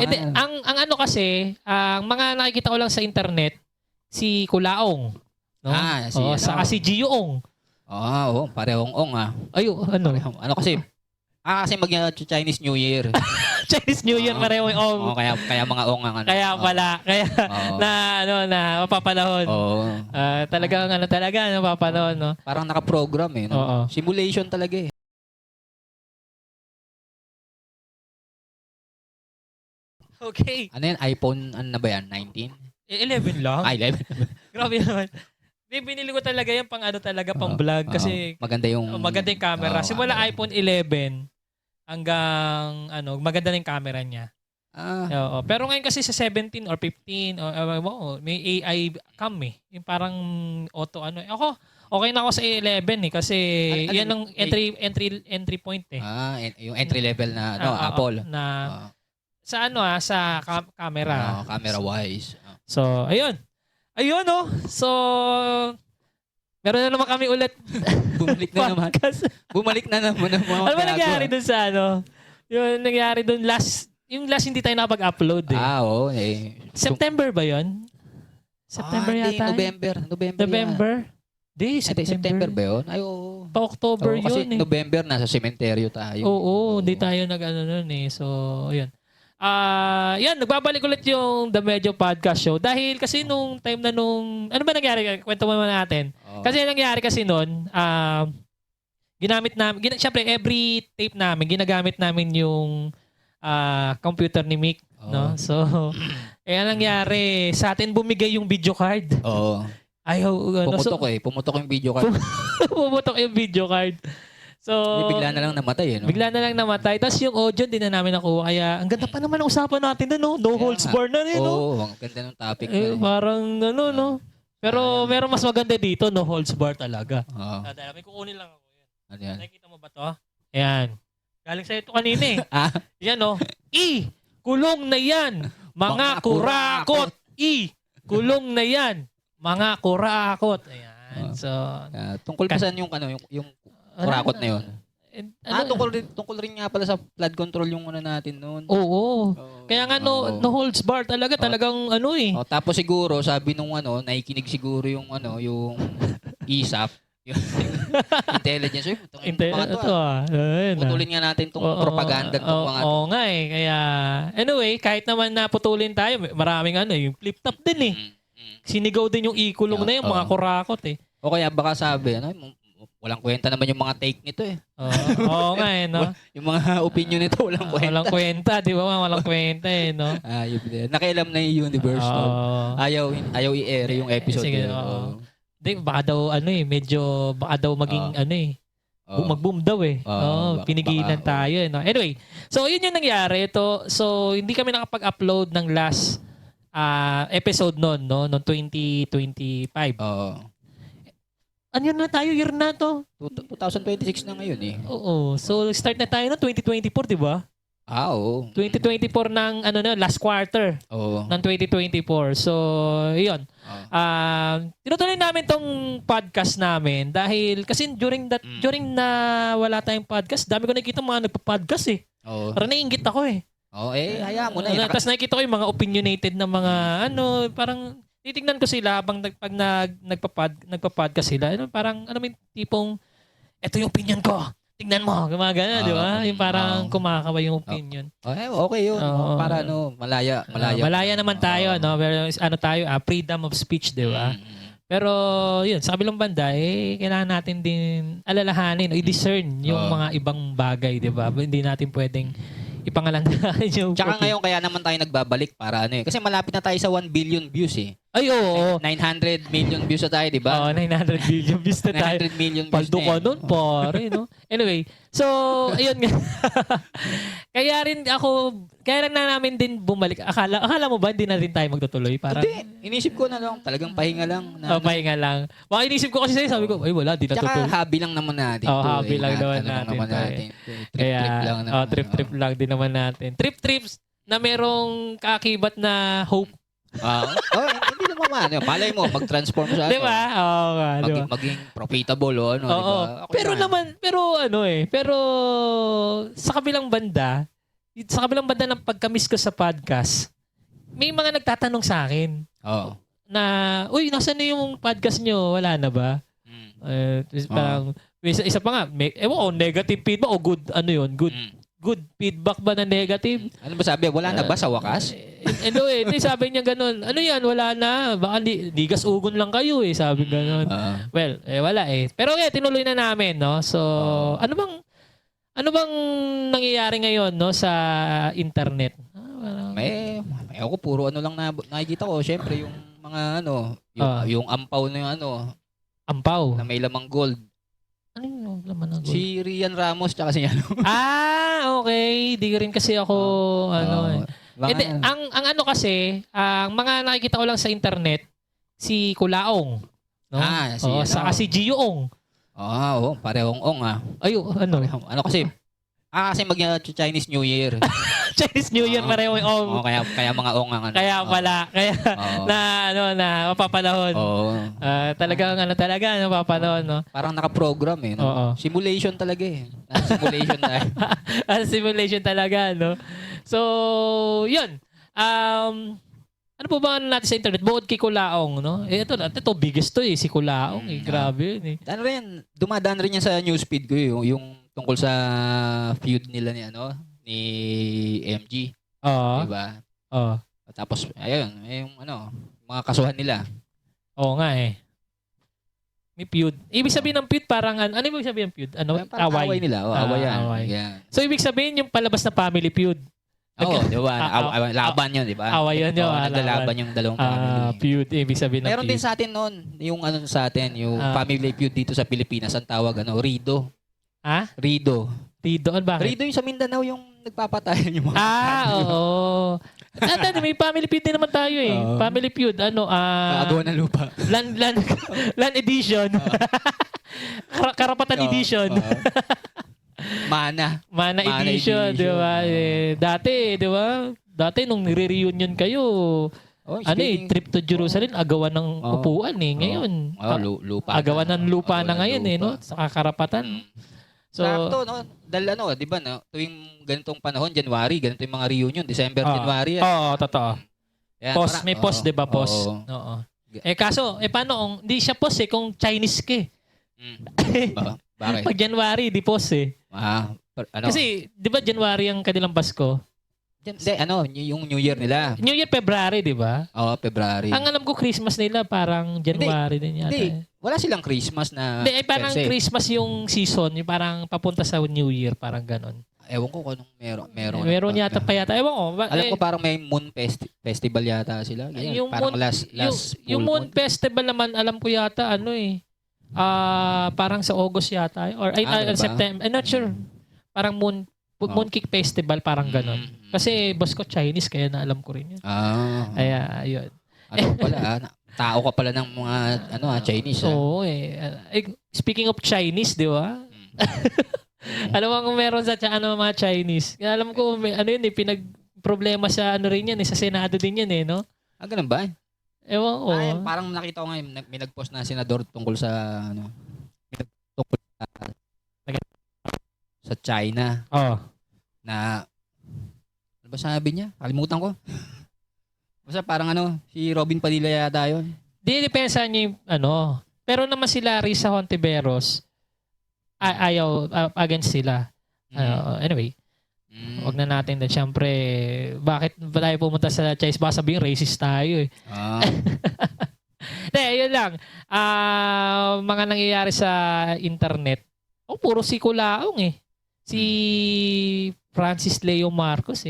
Hindi, ang ano kasi, ang mga nakikita ko lang sa internet, si Kulaong. No? Saka si Gioong. Oo, parehong ong Ano? Ano kasi, kasi mag-Chinese New Year. Chinese New Year pareho yung ong. Kaya mga ong ang ano. Kaya pala, na mapapanahon. Talagang mapapanahon, no? Parang naka-program no? Oo. Simulation talaga Okay. Ano yan? iPhone, ano na ba yan? 19? 11 lang? 11. Grabe naman. Binili ko talaga yan pang pang vlog kasi maganda yung camera. Simula iPhone 11 hanggang maganda na yung camera niya. Pero ngayon kasi sa 17 or 15 may AI cam Yung parang auto Ako, okay na ako sa 11 kasi yan ang entry point yung entry level na Apple. Sa sa camera. Camera wise. So, ayun. So, meron na naman kami ulit. Bumalik na naman. Bumalik na naman ang mga ano ba nangyari dun sa Yung nangyari dun yung last hindi tayo nakapag-upload oo. September ba yun? September yata? November. September ba yun? Ay, oo. Pa-October yun kasi November, nasa sementeryo tayo. Oo, hindi tayo nun So, ayun. Yan, nagbabalik ulit yung The Medyo Podcast Show dahil kasi nung time na ano ba nangyari? Kwento mo naman natin. Kasi nangyari kasi noon, ginamit namin, syempre every tape namin, ginagamit namin yung computer ni Mick, no? So, nangyari, sa atin bumigay yung video card. Oo. Pumutok yung video card. Pumutok yung video card. So, bigla na lang namatay no? Bigla na lang namatay. Tapos yung audio, hindi na namin nakuha. Kaya, ang ganda pa naman ang usapan natin no? No holds barred na rin, no? Ang ganda ng topic. Parang, no? Pero, meron mas maganda dito, no holds barred talaga. May kukunin lang ako. Yan. Nakikita mo ba to? Ayan. Galing sa'yo ito kanina Yan, no? Kulong na yan. Mga kurakot. Kulong na yan. Mga kurakot. Ayan. So, tungkol pa saan yung kurakot na yun? Tungkol rin nga pala sa flood control yung natin noon. Oo. Kaya nga no holds bar talagang tapos siguro sabi nung nakikinig siguro yung ISAP, yung intelligence. Putulin nga natin tong propaganda tong mga Oo nga Kaya anyway, kahit naman naputulin tayo, maraming yung flip top din Sinigaw din yung ikulong na yung mga kurakot O kaya baka sabi, walang kwenta naman yung mga take nito Oo nga no? Yung mga opinion nito, walang kwenta. Walang kwenta, di ba? Walang kwenta no? Nakialam na yung universe. Ayaw i-air yung episode. Sige, baka daw baka daw maging mag-boom daw pinigilan tayo no? Anyway, so yun yung nangyari. So hindi kami nakapag-upload ng last episode noon noong 2025. Ano na tayo? Year na to? 2026 na ngayon Oo. So, start na tayo na 2024, di ba? Oo. 2024 ng last quarter ng 2024. So, yun. Tinutuloy namin tong podcast namin dahil kasi during na wala tayong podcast, dami ko nakikita mga nagpa-podcast Parang naiinggit ako hayaan mo na Tapos nakikita ko yung mga opinionated na mga parang titignan ko sila habang pag nagpa-podcast sila. Parang may tipong ito yung opinion ko. Tingnan mo, gumagana, di ba? Yung parang kumakaway yung opinion. Okay yun. Para malaya. Malaya naman tayo, no? Pero tayo, freedom of speech, di ba? Pero yun, sa kabilang banda, kailangan natin din alalahanin, i-discern yung mga ibang bagay, di ba? Hindi natin pwedeng ipangalandahan yung... Tsaka ngayon, kaya naman tayo nagbabalik para Kasi malapit na tayo sa 1 billion views Ay, oo. 900 million views na tayo, di ba? 900 billion views na tayo. 900 million views Paldo ka nun, pare, no? Anyway, so, ayun nga. Kaya rin na namin din bumalik. Akala mo ba hindi na rin tayo magtutuloy? Hindi. Inisip ko na lang. Talagang pahinga lang. Pahinga lang. Mga inisip ko kasi sa'yo, sabi ko, ay wala, di na tutuloy. Tsaka hobby lang naman natin. Hobby lang naman natin. Trip lang naman. Trip lang din naman natin. Trips na merong kaakibat na hope. Hindi naman malay mo, mag-transform sa Di ba? Oo nga. Maging profitable di ba? Pero sa kabilang banda, sa kabilang banda ng pagka-miss ko sa podcast, may mga nagtatanong sa akin Oo. na, uy, nasaan na yung podcast nyo? Wala na ba? Parang, isa pa nga, ewan ko, negative feedback o good, ano yun, good feedback ba na negative? Ano ba sabi? Wala na ba sa wakas? Hindi, sabi niya ganun. Ano yan, wala na. Baka ligas ugon lang kayo sabi ganun. Well, wala Pero tinuloy na namin, no? So, ano bang nangyayari ngayon, no, sa internet? Ako puro ano lang na nakikita ko. Syempre, yung mga yung ampaw na yung Ampaw? na may lamang gold. Ano yung laman ng gold? Si Rian Ramos tsaka si Okay. Di rin kasi ako, ang ano kasi, ang mga nakikita ko lang sa internet, si Kulaong. No? Si Gioong. Parehong ong Ano? Ano kasi, kasi mag-Chinese New Year. Chinese New Year pareho yung Kaya mga ong ang Kaya pala. Kaya na mapapanahon. Talagang mapapanahon, no? Parang naka-program no? Oo. Simulation talaga Simulation tayo. Simulation talaga, no? So, yun. Ano po ba natin sa internet? Bukod kay Kulaong, no? Ito biggest to si Kulaong. Grabe yun Ano rin, dumadaan rin yan sa newsfeed ko yung tungkol sa feud nila ni MG. Diba? Tapos, ayun, yung mga kasuhan nila. Oo nga May feud. Ibig sabihin ng feud parang, ano ibig sabihin ng feud? Away nila. Away yan. Away. Yeah. So, ibig sabihin yung palabas na family feud. Diba? Laban yun, diba? Away yun. Naglalaban yung dalawang family. Feud, ibig sabihin ng meron feud. din sa atin noon, yung sa atin, yung family feud dito sa Pilipinas, ang tawag, Rido. Rido. Rido? Bakit? Rido yung sa Mindanao, yung nagpapatayan yung mga oo. May family feud din naman tayo Family feud, Agawan ng lupa. Land edition. Karapatan edition. Mana edition, di ba? Dati, di ba? Dati nung nire-reunion kayo, trip to Jerusalem, agawan ng upuan Ngayon, lupa. Agawan ng lupa na ngayon no? Sa karapatan. So, sakto, dahil di ba, tuwing ganitong panahon, January, ganito yung mga reunion, December, January. Totoo. May post, di ba, post? Oo. Kaso, paano, hindi siya post kung Chinese ka Bakit? Pag January, di post Kasi, di ba January ang kanilang Pasko? Yung New Year nila. New Year, February, di ba? February. Ang alam ko, Christmas nila parang January din yata. Hindi. Wala silang Christmas na... Hindi, parang Christmas yung season, yung parang papunta sa New Year, parang ganon. Ewan ko kung meron. Meron yata pa yata. Ewan ko. Alam ko parang may Moon Festival yata sila. Yung parang last yung Moon Festival naman, alam ko yata, parang sa August yata. Or September. I'm not sure. Parang Mooncake Festival, parang ganon. Kasi boss ko Chinese, kaya naalam ko rin yun. Kaya, yun. Pala, tao ka pala ng mga Chinese. Oo speaking of Chinese, di ba? Alam mo kung meron sa mga Chinese. Alam ko, pinag-problema sa rin yan, sa Senado din yan no? Ganun ba? Ewan ko. Parang nakita ko ngayon, may nag-post na senador tungkol sa, sa China. Na, ano ba sabi niya? Kalimutan ko. Basta parang si Robin Padilla yata yun. Dinepensa niya yung pero naman sila Risa Hontiveros, ayaw, against sila. Anyway, wag na natin din. Siyempre, bakit ba tayo pumunta sa Chinese? Baka sabihin, racist tayo yun lang. Mga nangyayari sa internet. Puro si Kulaong Si Francis Leo Marcos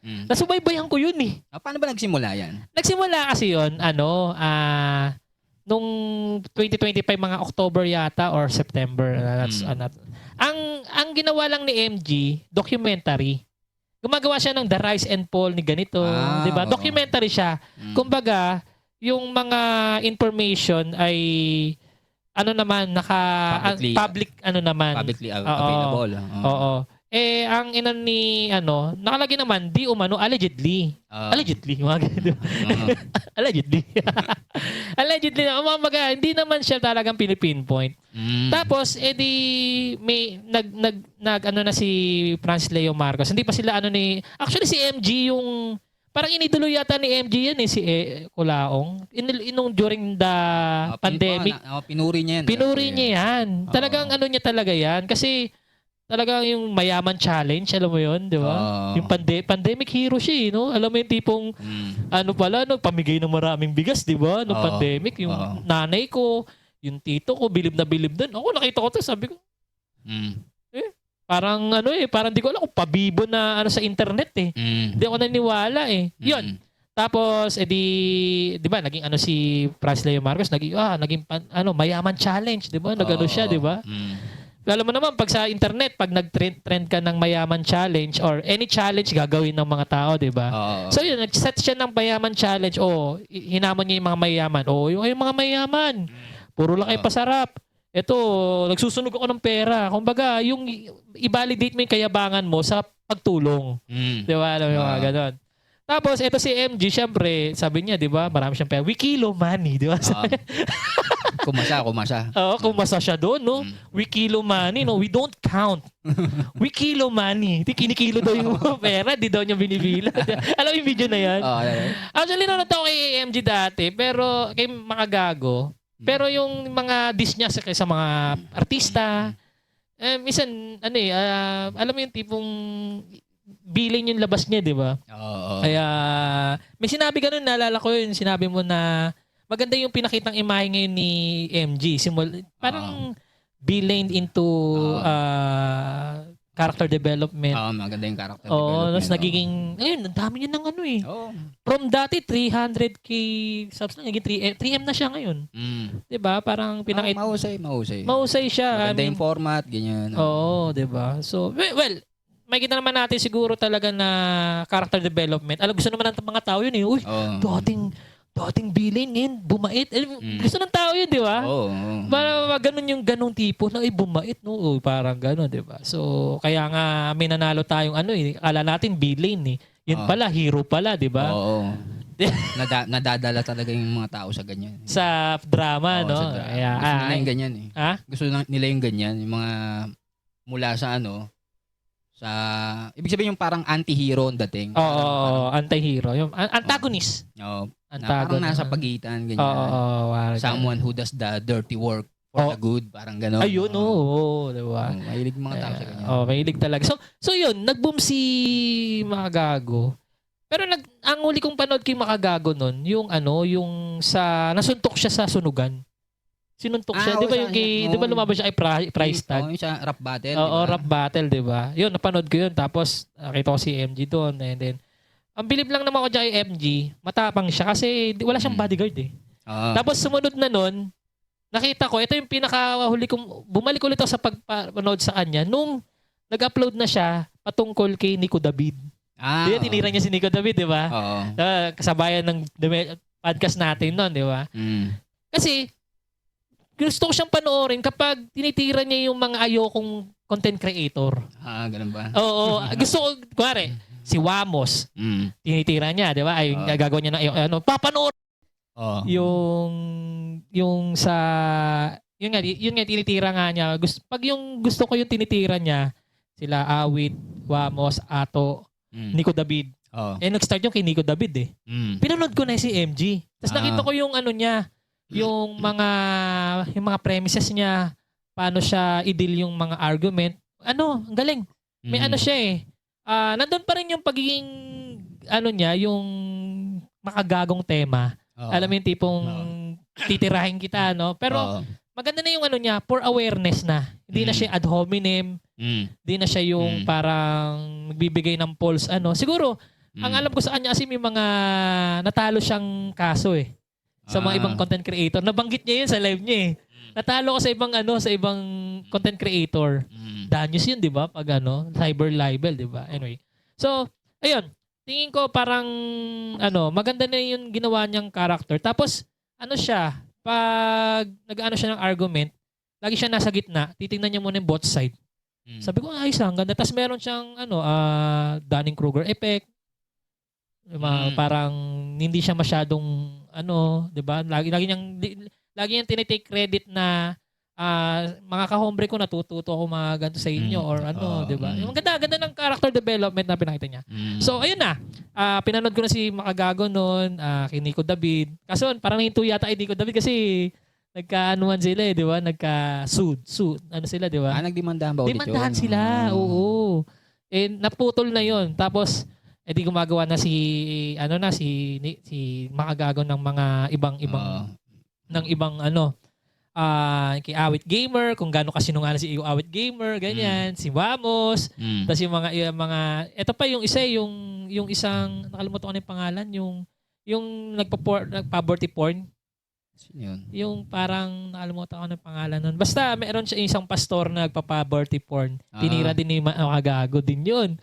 Nasubaybayan ko yun Paano ba nagsimula yan? Nagsimula kasi yun, nung 2025 mga October yata or September. Ang ginawa lang ni MG, documentary. Gumagawa siya ng The Rise and Fall ni ganito, 'di ba? Documentary siya. Kumbaga, yung mga information ay publicly available. Oo. ang ina ni nakalagay naman di umano allegedly. Allegedly, mga ganun. Allegedly. Allegedly na umaga, hindi naman siya talagang pinipinpoint. Tapos may na si Francis Leo Marcos. Hindi pa sila actually si MG yung parang inidolo yata ni MG yan si Kulaong. During the pandemic. Pinuri niya yan. Pinuri niya yan. Talagang niya talaga yan. Kasi talagang yung mayaman challenge, alam mo yun, di ba? Yung pandemic hero siya, no? Alam mo yung tipong, pamigay ng maraming bigas, di ba? No pandemic, yung nanay ko, yung tito ko, bilib na bilib doon. Ako, nakita ko to, sabi ko, parang parang di ko alam kung pabibo na sa internet eh. Hindi ako naniwala eh. Yun. Tapos, di ba, naging si Francis Leo Marcos, naging mayaman challenge, di ba? Nag-ano siya, di ba? Alam mo naman, pag sa internet, pag nag-trend ka ng mayaman challenge or any challenge gagawin ng mga tao, di ba? So yun, nag-set siya ng mayaman challenge. Hinamon niya yung mga mayaman. Yung mga mayaman, puro lang kayo pasarap. Ito, nagsusunog ako ng pera. Kumbaga, yung i-validate mo yung kayabangan mo sa pagtulong. Di ba? Alam mo yung mga ganon. Tapos, ito si MG, syempre, sabi niya, di ba, marami siyang pera. We kilo money, di ba? Kumasa. Oo, kumasa siya doon, no? We kilo money, no? We don't count. We kilo money. Kinikilo daw yung pera, di daw niya binibila. Alam mo yung video na yan? Actually, nanonood ako kay MG dati, pero kay Makagago. Pero yung mga diss niya sa mga artista, minsan, alam mo yung tipong bilin yung labas niya, di ba? Kaya, may sinabi ganun, naalala ko yun, sinabi mo na maganda yung pinakitang imahe ngayon ni MG. Parang bilin into character development. Maganda yung character development. Tapos nagiging, ang dami niya ng From dati, 300k subs na, naging 3M na siya ngayon. Diba? Parang pinakita. Mahusay siya. Maganda yung format, ganyan. Diba? So, well, makikita naman natin siguro talaga na character development. Gusto naman ng mga tao yun eh. Uy, dating bilin ngayon, bumait. Gusto ng tao yun, di ba? Para ganun yung ganung tipo na bumait, no? Parang ganun, di ba? So, kaya nga may nanalo tayong akala natin bilin eh. Yun pala, hero pala, di ba? Nadadala talaga yung mga tao sa ganyan. Sa drama, no? Sa drama. Kaya, gusto nila yung ganyan eh. Gusto nila yung ganyan. Yung mga mula sa ibig sabihin yung parang anti-hero ang dating. Anti-hero. Yung antagonist. Parang nasa pagitan, ganyan. Someone who does the dirty work for the good, parang gano'n. Ayun, diba? Mahilig mga tao sa ganyan. Mahilig talaga. So yun, nag-boom si Makagago. Pero ang huli kong panood kay Makagago nun, yung nasuntok siya sa sunugan. Sinuntok siya, di ba di ba lumabas siya kay price tag? Yung sa rap battle, rap battle, di ba? Yun, napanood ko yun. Tapos, nakita ko si MG doon. And then, ang bilib lang naman ko dyan kay MG, matapang siya kasi wala siyang bodyguard eh. Tapos, sumunod na nun, nakita ko, ito yung pinakahuli kong, bumalik ulit ako sa pagpanood sa kanya, nung nag-upload na siya patungkol kay Nico David. Di ba, tinira niya si Nico David, di ba? Kasabayan ng podcast natin nun, di ba? Kasi, gusto ko siyang panoorin kapag tinitira niya yung mga ayokong content creator. Ganun ba? Gusto ko, kuwari, si Wamos, tinitira niya, di ba? Ay, gagawin niya ng, papanood. Yung sa, yun nga, tinitira nga niya. Pag yung gusto ko yung tinitira niya, sila Awit, Wamos, Ato, Nico David. Nag-start yung kay Nico David eh. Pinanood ko na si MG. Tapos nakita ko yung niya, yung mga premises niya, paano siya i-deal yung mga argument. Ang galing. May siya eh. Nandun pa rin yung pagiging niya, yung makagagong tema. Alam mo yung tipong titirahin kita, no? Pero maganda na yung niya, for awareness na. Hindi na siya ad hominem. Hindi na siya yung parang magbibigay ng polls. Siguro, ang alam ko sa kanya kasi may mga natalo siyang kaso eh. Sa mga ibang content creator. Nabanggit niya yun sa live niya eh. Natalo ko sa ibang content creator. Danyos yun, di ba? Pag cyber libel, di ba? Anyway. So, ayun. Tingin ko parang, maganda na yung ginawa niyang character. Tapos, siya, pag nag-ano siya ng argument, lagi siya nasa gitna, titingnan niya muna yung both side. Sabi ko, ayos ang ganda. Tapos meron siyang Dunning-Kruger effect. Parang hindi siya masyadong 'di ba? Lagi niyang tinitake credit na mga ka-hombre ko natututo ako mga ganito sa inyo or 'di ba? Yung ganda ng character development na pinakita niya. So ayun na. Pinanood ko na si Makagago noon, kay Nico David. Kaso parang nahinto yata kay Nico David kasi nagkaanuhan sila di ba? Nagka-sued. Ano sila, di ba? Nagdemandahan ba ulit yun? Demandahan sila, oo. Naputol na yon. Tapos, di gumagawa na si Makagago ng mga ibang kay Awit Gamer, kung gaano kasinungaling si Awit Gamer, ganyan, si Vamos, tapos yung mga ito pa yung isa yung isang nakalimutan ko na yung pangalan, yung nagpa-poverty porn. Sino yun? Yung parang nakalimutan ko ng pangalan nun. Basta meron siya isang pastor na nagpa-poverty porn. Tinira din ni Makagago din yun.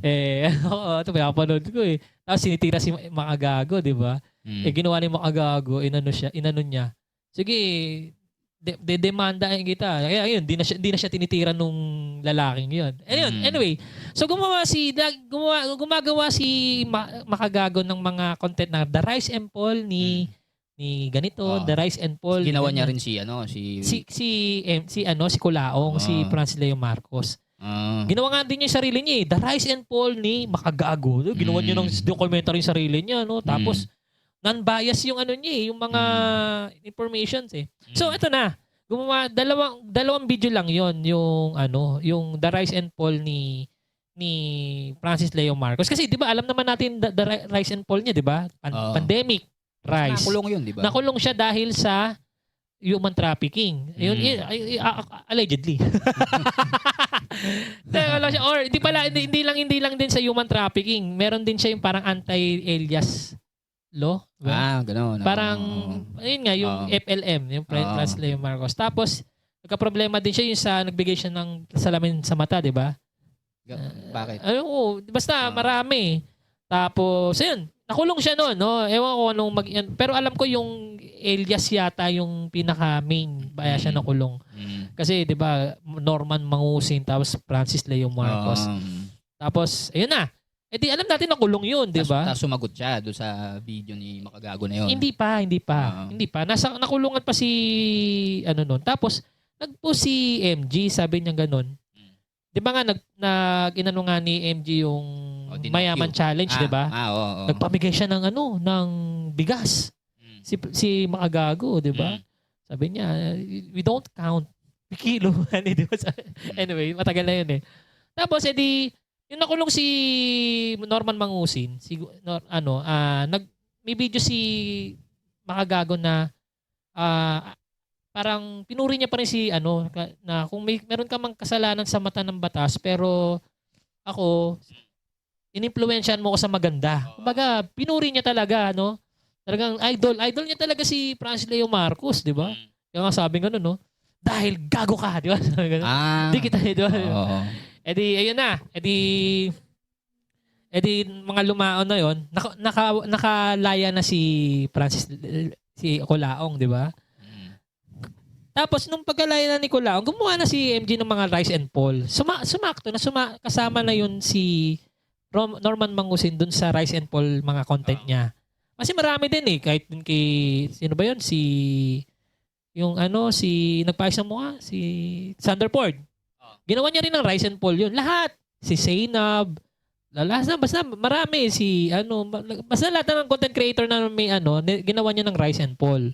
Ito pinapanood ko eh. Tapos sinitira si Makagago, di ba? Ginawa ni Makagago, inano niya. Sige, demandahin kita. Kaya yun, di na siya tinitira nung lalaking yun. Anyway, so gumagawa si Makagago ng mga content na The Rise and Fall ni ganito, The Rise and Fall. Ginawa niya rin si Kulaong, si Francis Leo Marcos. Ginawa nga din niya yung sarili niya The Rise and Fall ni Makagago. Ginawa niya ng documentary yung sarili niya, no? Tapos non-bias yung niya yung mga informations eh. So ito na. Gumawa dalawang video lang yon yung The Rise and Fall ni Francis Leo Marcos. Kasi 'di ba alam naman natin the Rise and Fall niya, 'di ba? Pandemic rise. Nakulong yun, di ba? Nakulong siya dahil sa human trafficking. Yun, allegedly. Or hindi lang din sa human trafficking. Meron din siya yung parang anti-alias law. Diba? Gano'n. Parang, ayun nga, yung FLM, yung Francis Leo Marcos. Tapos, nagka-problema din siya yung sa nagbigay siya ng salamin sa mata, di ba? Bakit? Basta marami. Tapos, ayun, nakulong siya noon, no? Ewan ko anong pero alam ko yung alias yata yung pinaka-main baya siya nakulong. Kasi 'di ba Norman Mangusin tapos Francis Leo Marcos. Tapos ayun na. Di alam natin nakulong yun, 'di ba? Tapos sumagot siya doon sa video ni Makagago na yun. Hindi pa. Nakulungan pa si noon. Tapos nagpo si MG, sabi niya ganun. 'Di ba nga inano nga ni MG yung Mayaman Challenge, 'di ba? Nagpamigay siya ng ng bigas. Si Makagago, 'di ba? Sabi niya, we don't count kilo. Anyway, matagal na 'yun eh. Tapos yung nakulong si Norman Mangusin, may video si Makagago na parang pinuri niya pa rin si na kung meron ka mang kasalanan sa mata ng batas pero ako inimpluwensyahan mo ko sa maganda. Kumbaga, pinuri niya talaga, no? Talagang idol niya talaga si Francis Leo Marcos, 'di ba? Kaya nga sabi gano'n, no? Dahil gago ka, 'di ba? Sabi gano'n. Di kita, 'di ba? Ayun na. Mga lumaon na 'yon, nakalaya na si Kulaong, 'di ba? Tapos, nung pagkalaya na ni Kulaong, gumawa na si MG ng mga Rise and Fall. Sumakto na, kasama na yun si Norman Mangusin dun sa Rise and Fall mga content niya. Kasi marami din eh. Kahit dun kay, sino ba yun? Si nagpaayos ng mukha, si Thunderford. Ginawa niya rin ng Rise and Fall yun. Lahat. Si Zainab. Basta marami. Basta lahat ng content creator na may ginawa niya ng Rise and Fall.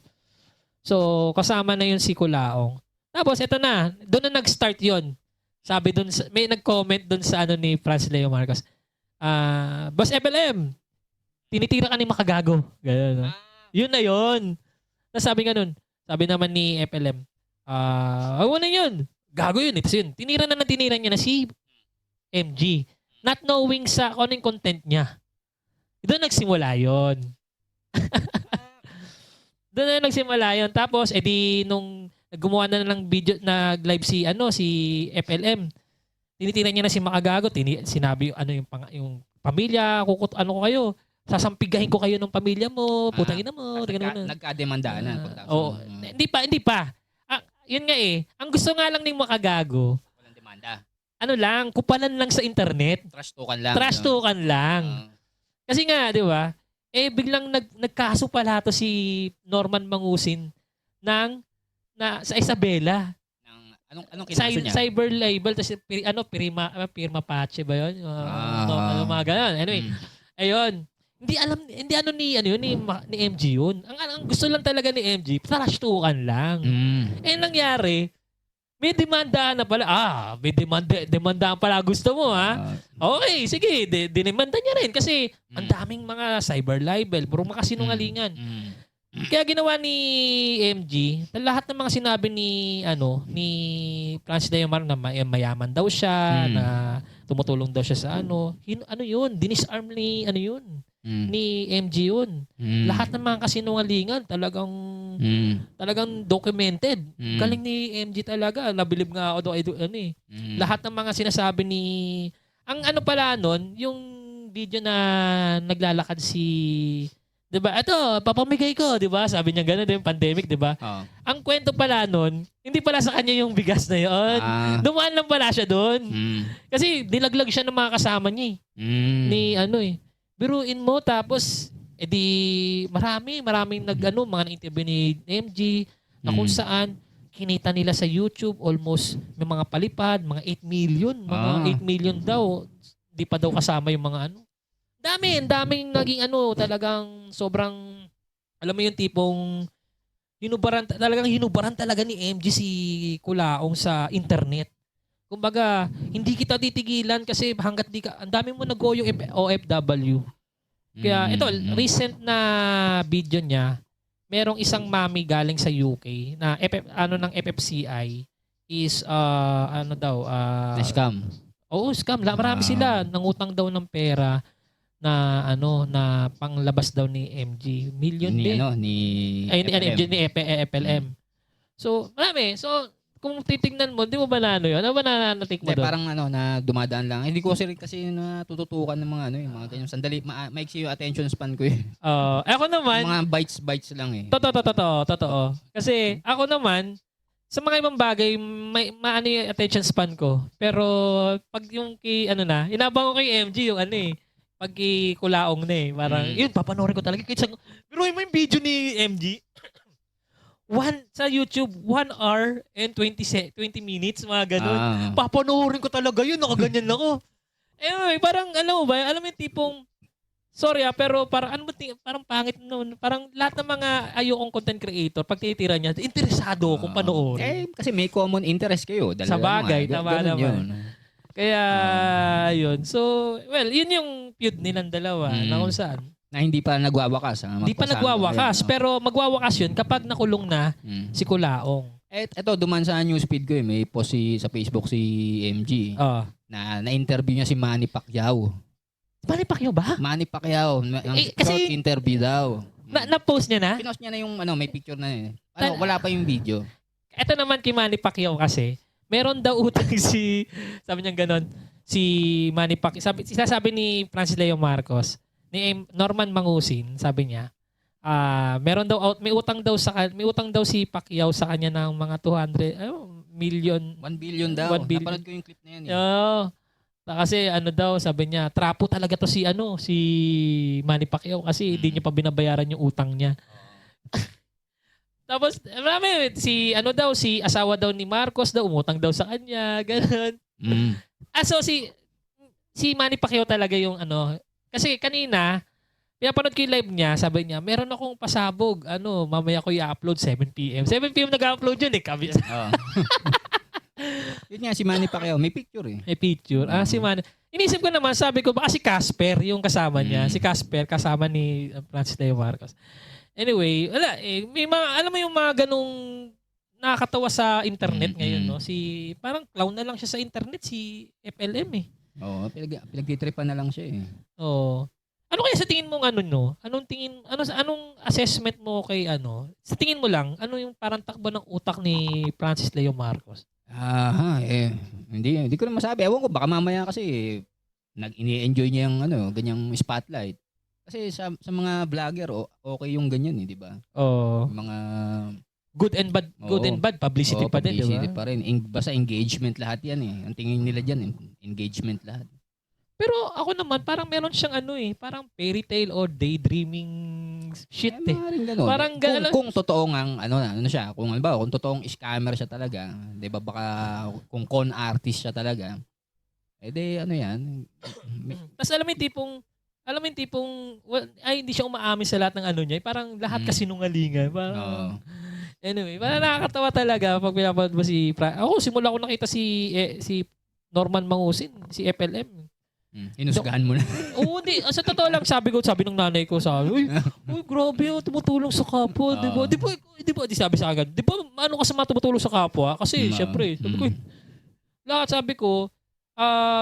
So, kasama na yun si Kulaong. Tapos, eto na. Doon na nag-start yun. Sabi doon, may nag-comment doon sa ni Francis Leo Marcos. Boss FLM, tinitira ka ni Makagago. Ganun. Yun na yun. Tapos sabi nga nun, sabi naman ni FLM, wag mo na yun. Gago yun. Ito yun. Tinira niya na si MG. Not knowing sa kung anong content niya. Doon nagsimula yun. Doon na nagsimula yun. Tapos, nung gumawa na ng video, nag-live si FLM, tinitira niya na si Makagago, sinabi yung pamilya, ko kayo, sasampigahin ko kayo ng pamilya mo, putang ina mo. Nagkademandaan na. Hindi pa. Yun nga eh. Ang gusto nga lang ng Makagago, walang demanda. ano lang, kupalan lang sa internet. Trash talkan lang. Trash talkan lang. Kasi nga, di ba? Biglang nagkaso pala to si Norman Mangusin sa Isabela. Anong kinaso niya? Cyber libel, tapos Pirma Pache ba yun? Mga ganun. Anyway, ayun. Hindi ni MG yun. Ang gusto lang talaga ni MG, trash talkan lang. Nangyari, may demanda na pala. May demandaan pala gusto mo, ha? Okay, sige. Dinemanda niya rin kasi ang daming mga cyber libel, puro makasinungalingan. Kaya ginawa ni MG, lahat ng mga sinabi ni Francis Leomar na mayaman daw siya, na tumutulong daw siya sa yun, dinisarm ni MG yun. Lahat ng mga kasinungalingan talagang documented. Galing ni MG talaga. Nabilib nga ako lahat ng mga sinasabi ang pala nun, yung video na naglalakad si, 'di ba? Ito, papamigay ko, 'di ba? Sabi niya gano'n din pandemic, 'di ba? Ang kwento pala nun, hindi pala sa kanya yung bigas na 'yon. Dumaan lang pala siya doon. Kasi dilaglag siya ng mga kasama niya. Biruin mo tapos maraming mga interview ni MG na kung saan kinita nila sa YouTube almost may mga palipad, mga 8 million, mga 8 million daw. Di pa daw kasama yung mga daming naging talagang sobrang, alam mo yung tipong hinubaran talaga ni MG si Kulaong sa internet. Kumbaga, hindi kita titigilan kasi hanggat ang dami mo nag-go yung OFW. Kaya ito, recent na video niya, merong isang mami galing sa UK na ng FFCI is scam. Oo, scam. Marami sila nangutang daw ng pera na panglabas daw ni MG. Million din. Ni FLM. So, marami. So, kung titingnan mo, di mo ba yun? Ano ba natik mo doon? Parang na dumadaan lang. Hindi ko kasi natututukan ng mga yung mga ganyan. Sandali, maiksi yung attention span ko eh. Ako naman. Mga bites lang eh. Totoo. Kasi ako naman, sa mga ibang bagay, maano yung attention span ko. Pero, pag yung inabang ko kay MG yung pag Kulaong na eh. Parang, yun, papanoorin ko talaga. Pero mo yung video ni MG, sa YouTube, 1 hour and 20 minutes, mga ganun. Papanoorin ko talaga yun, nakaganyan ako. Anyway, parang, alam mo yung tipong, sorry pero parang, parang pangit noon. Parang lahat ng mga ayokong content creator, pag tinitira niya, interesado akong panoorin. Kasi may common interest kayo. Sa bagay, tama naman. Kaya, yun. So, well, yun yung feud nilang dalawa na kung saan. Na hindi pa nagwawakas. Hindi pa nagwawakas. Pero magwawakas yun kapag nakulong na si Kulaong. Eto, duman sa newsfeed ko may post sa Facebook si MG na na-interview niya si Manny Pacquiao. Manny Pacquiao ba? Manny Pacquiao. Short interview daw. Na-post niya na? Pinost niya na yung may picture na eh. Wala pa yung video. Ito naman kay Manny Pacquiao kasi, meron daw utang sabi niya ganon, si Manny Pacquiao. Sabi ni Francis Leo Marcos, ni Norman Mangusin, sabi niya, may utang daw si Pacquiao sa kanya ng mga 1 billion daw. 1 billion. Napanood ko yung clip na yan. Kasi sabi niya, trapo talaga to si Manny Pacquiao kasi hindi niya pa binabayaran yung utang niya. Tapos, marami, si asawa daw ni Marcos daw, umutang daw sa kanya, gano'n. So si Manny Pacquiao talaga yung kasi kanina, pinapanood ko yung live niya, sabi niya, meron akong pasabog, mamaya ko i-upload 7 p.m. 7 p.m. nag-upload yun eh, kami. Yun nga, si Manny Pacquiao, may picture eh. May picture. Si Manny. Inisip ko naman, sabi ko, baka si Casper, yung kasama niya. Si Casper, kasama ni Francis Leo Marcos. Anyway, wala eh. May alam mo yung mga ganung nakakatawa sa internet ngayon, no? Parang clown na lang siya sa internet, si FLM eh. Oo, pinagtitripan na lang siya eh. Oo. Ano kaya sa tingin mo anong assessment mo kay sa tingin mo lang, ano yung parang takbo ng utak ni Francis Leo Marcos? Hindi ko na masabi. Ewan ko, baka mamaya kasi ini-enjoy niya yung ganyang spotlight. Kasi sa mga vlogger, okay yung ganyan eh, di ba? Oo. Mga good and bad, publicity pa din, di ba? Publicity pa rin. Basta engagement lahat yan eh. Ang tingin nila dyan, engagement lahat. Pero ako naman, parang meron siyang parang fairy tale or daydreaming shit eh. Parang kung totoong siya, kung totoong scammer siya talaga, 'di ba baka kung con artist siya talaga. Yan. Tapos alam mo yung tipong hindi siya umaamin sa lahat ng niya, parang lahat kasinungalingan. Parang anyway, parang nakakatawa talaga pag pinapanood mo si ako simula ko nakita si Norman Mangusin, si FLM. Hinusgahan mo na. Oo, hindi. Sa totoo lang, sabi ng nanay ko, uy, grabe, tumutulong sa kapwa, di ba? Di ba, sabi sa agad, di ba, ano kasama tumutulong sa kapwa? Kasi, syempre, sabi ko,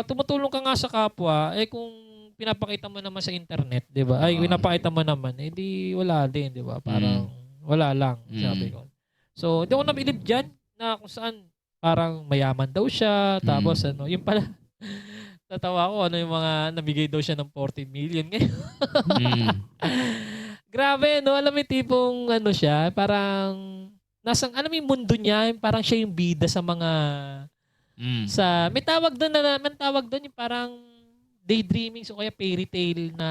tumutulong ka nga sa kapwa, kung pinapakita mo naman sa internet, di ba? Pinapakita mo naman, di wala din, di ba? Parang, wala lang, sabi ko. So, hindi ko nabilib dyan, na kung saan, parang mayaman daw siya, tapos, yung pala, tatawa ko yung mga nabigay daw siya ng 40 million ngayon. Grabe, no? Alam mo yung tipong siya, parang alam mo yung mundo niya, parang siya yung bida sa mga may tawag doon yung parang daydreaming o kaya fairy tale na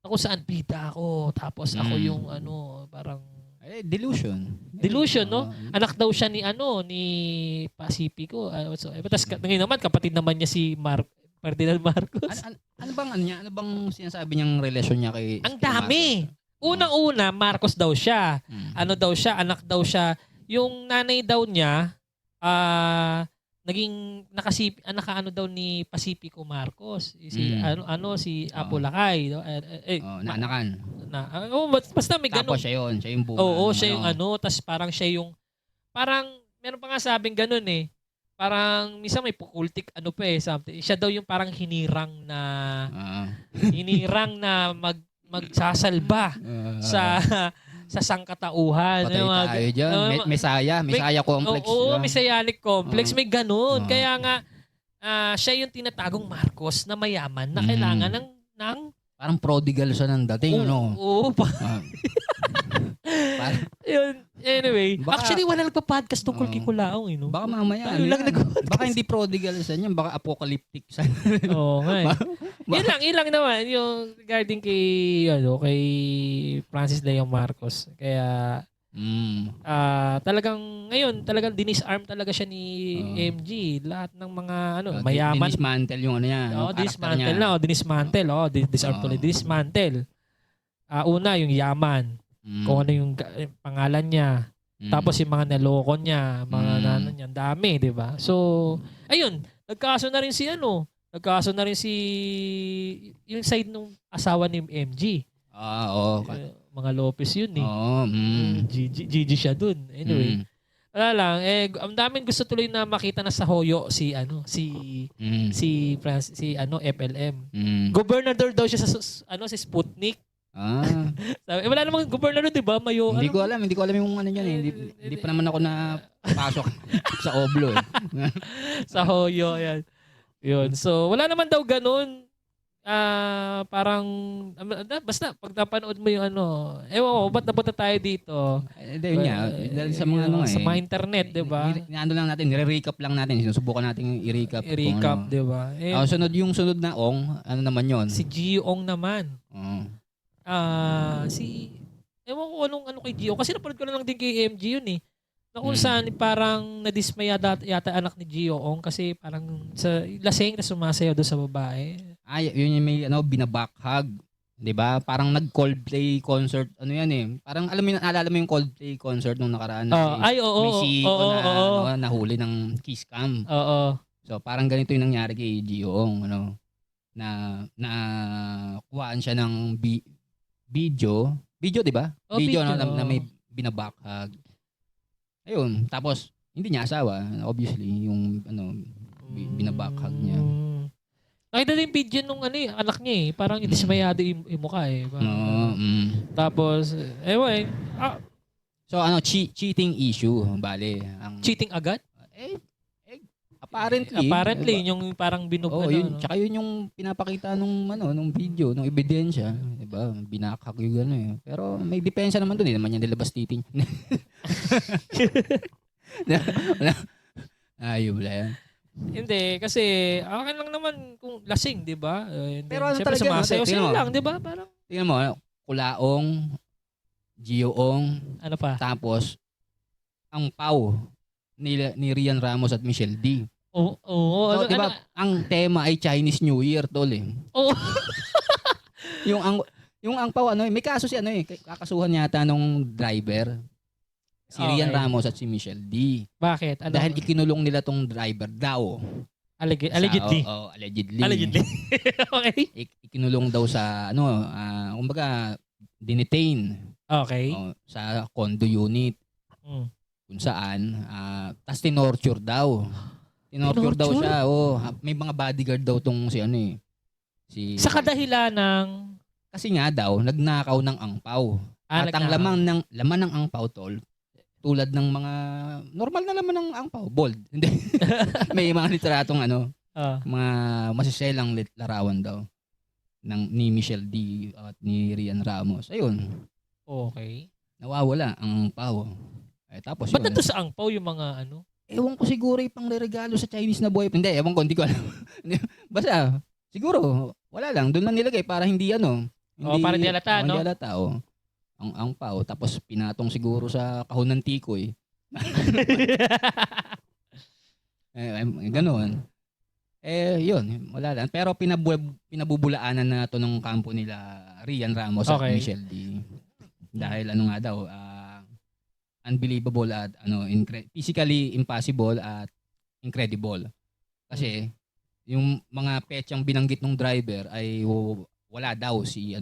kung saan bida ako, tapos ako yung parang delusion. Delusion, no? Anak daw siya ni Pacifico. Tapos ngayon naman, kapatid naman niya si Ferdinand Marcos. Ano bang sinasabi niyang relasyon niya kay Ang dami! Unang-una, Marcos daw siya. Anak daw siya. Yung nanay daw niya, naging nakaano daw ni Pacifico Marcos. Si Apo Lakay. Naanakan. Basta may ganun. Tapos siya yung bunga. Oo, siya yung tas parang siya yung, parang, meron pa nga sabing ganun eh. Parang, minsan may pukultik, something. Siya daw yung parang hinirang na magsasalba sa sangkatauhan. Patay tayo dyan. Mesaya complex. Oo, Messianic complex. May ganun. Kaya nga, siya yung tinatagong Marcos na mayaman na kailangan ng parang prodigal siya ng dating, Oo. Yun. Anyway, actually wala nagpa-podcast tungkol kay Kulaong, Baka mamaya. Baka hindi prodigal siya niya, baka apocalyptic siya. Oo nga. Yun lang naman yung regarding kay Francis Leon Marcos. Kaya talagang dinisarm talaga siya ni MG. Lahat ng mga mayaman. Dinismantle yung Dismantle na. Dinismantle. Disarm tuloy. Dismantle. Una, yung yaman. Kung ano yung pangalan niya. Tapos yung mga naloko niya. Mga niya. Dami, di ba? So, ayun. Nagkaso na rin si yung side ng asawa ni MG. Mga Lopez yun eh. Gigi siya dun. Anyway. Wala lang. Ang daming gusto tuloy na makita na sa Hoyo si FLM. Gobernador daw siya sa Sputnik. Wala namang gobernador, di ba? Hindi ko alam yung niyan eh. Hindi pa naman ako napasok sa Oblo eh. Sa Hoyo, yan. Yun. So, wala naman daw ganun. Parang basta pag napanood mo yung ewan ko, ba't napunta tayo dito? Yun nga, dahil sa mga sa mga internet, di ba? Lang natin, nire-recap lang natin. Sinusubukan natin i-recap. I-recap, di ba? Sunod na Ong, naman yon? Si Gio Ong naman. Ewan ko ano kay Gio. Kasi napanood ko na lang din kay MG yun eh. Na kung saan parang nadismaya yata anak ni Gio Ong kasi parang sa lasing na sumasayaw doon sa babae. Yun yung may binabakhag. 'Di ba? Parang nag-Coldplay concert. Yan eh. Parang alala mo yung Coldplay concert nung nakaraan na may CEO na nahuli ng kiss cam. Oo. So parang ganito yung nangyari kay Gio Ong, na kuhaan siya ng video, 'di ba? Video na may binabakhag. Ayun, tapos hindi niya asawa, obviously, yung binabakhag niya. Nakita din video nung anak niya eh, parang dismayado yung mukha eh. Tapos, So cheating issue, bale. Cheating agad? Apparently, yung parang tsaka yun yung pinapakita nung video, nung ebidensya, 'di ba? Binakhag yung Pero may depensa naman doon, naman yan nilabas titing. Ayun wala yan. Hindi, kasi akin lang naman kung lasing, di ba? Pero ano siyempre talaga, sumasayaw tingnan sila mo. lang, di ba? Parang, Tingnan mo, Kulaong, Gioong, ano pa? tapos ang Pau ni Rian Ramos at Michelle D. Oo, So, ano, diba, ang tema ay Chinese New Year, tol eh. Oo. yung ang Pau, may kaso si kakasuhan yata nung driver. Si Rian Okay. Ramos at si Michelle D. Bakit? Ano? Dahil ikinulong nila tong driver daw. Allegedly. Allegedly. Allegedly. Okay. Ikinulong daw sa, kumbaga, dinetain Okay. sa condo unit. Mm. Kung saan, tas tinorture daw. Tinorture daw Tinorture? siya. May mga bodyguard daw tong si Sa kadahilan ng... kasi nga daw nagnakaw ng angpaw. At ang laman ng angpaw, tol, tulad ng mga normal na laman ng angpaw, bold. Hindi. May mga litratong mga masiselang larawan daw ni Michelle D at ni Rian Ramos. Ayun. Okay. Nawawala ang angpaw. Tapos Ba't yun. nato sa angpaw yung mga ano? Ewan ko siguro pang regalo sa Chinese na boy. Hindi, ewan ko, hindi ko alam. Basta, siguro, wala lang. Doon lang nilagay para hindi Para di halata, no? Hindi halata, ang pao. Tapos pinatong siguro sa kahon ng tikoy. Ganoon. Yun, wala lang. Pero pinabubulaanan na to ng kampo nila Rian Ramos at Okay. Michelle D. Dahil nga daw, unbelievable at physically impossible at incredible. Kasi yung mga petsang binanggit ng driver ay wala daw si